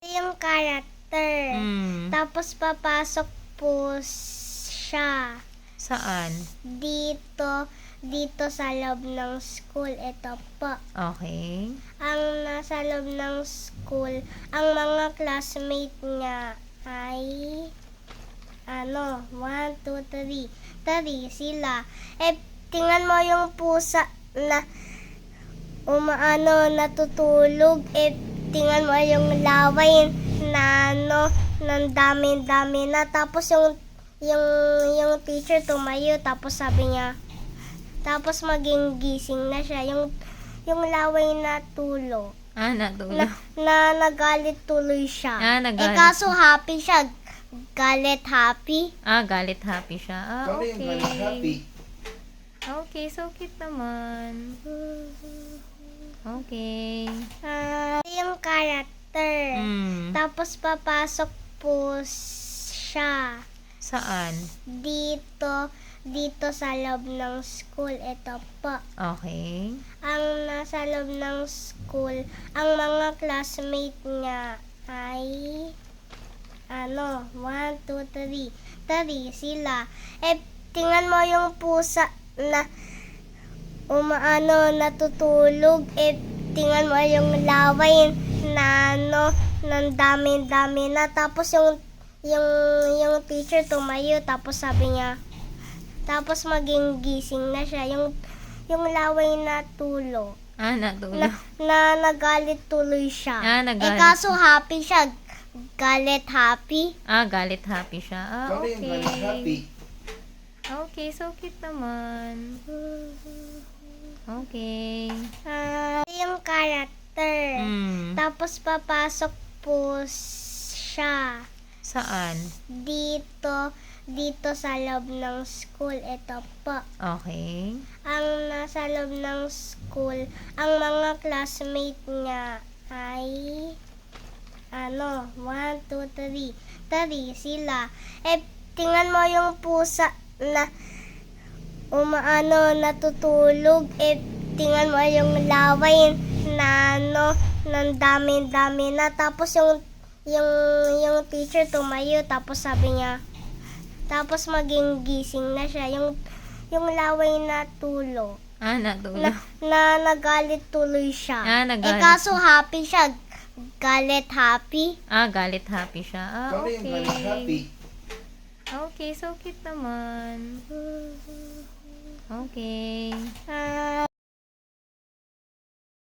Yung character. Tapos papasok po siya Saan? dito sa loob ng school. Ito po. Okay. Ang nasa loob ng school, ang mga classmate niya ay 1, 2, 3. 3 sila. Tingnan mo yung pusa na natutulog. Tingnan mo yung laway na ng dami-dami na. Tapos yung teacher tumayo, tapos sabi niya, tapos maging gising na siya. Yung laway na tulog. Natulog. Na nagalit tuloy siya. Nagalit. Kaso happy siya. Galit happy. Galit happy siya. Paano yung galit happy? Okay, so cute naman. Okay. Yung character. Tapos papasok po siya Saan? dito sa loob ng school. Ito po. Okay. Ang nasa loob ng school, ang mga classmate niya ay 1, 2, 3. 3 sila. Tingnan mo yung pusa na natutulog. Tingnan mo yung laway na ng dami-dami na. Tapos yung teacher tumayo, tapos sabi niya, tapos maging gising na siya. Yung laway na tulog. Natulog. Na nagalit tuloy siya. Nagalit. Kaso happy siya. Galit happy. Galit happy siya. Paano yung galit happy? Okay, so cute naman. Okay. Yung character. Tapos papasok po siya Saan? dito sa loob ng school. Ito po. Okay. Ang nasa loob ng school, ang mga classmate niya ay 1, 2, 3. 3 sila. Tingnan mo yung pusa na natutulog. Tingnan mo yung laway na ng dami-dami na. Tapos yung teacher tumayo, tapos sabi niya, tapos maging gising na siya. Yung laway na tulog. Natulog. Na nagalit tuloy siya. Nagalit. Kaso happy siya. Galit happy. Galit happy siya. Paano yung galit happy? Okay, so cute naman. Okay.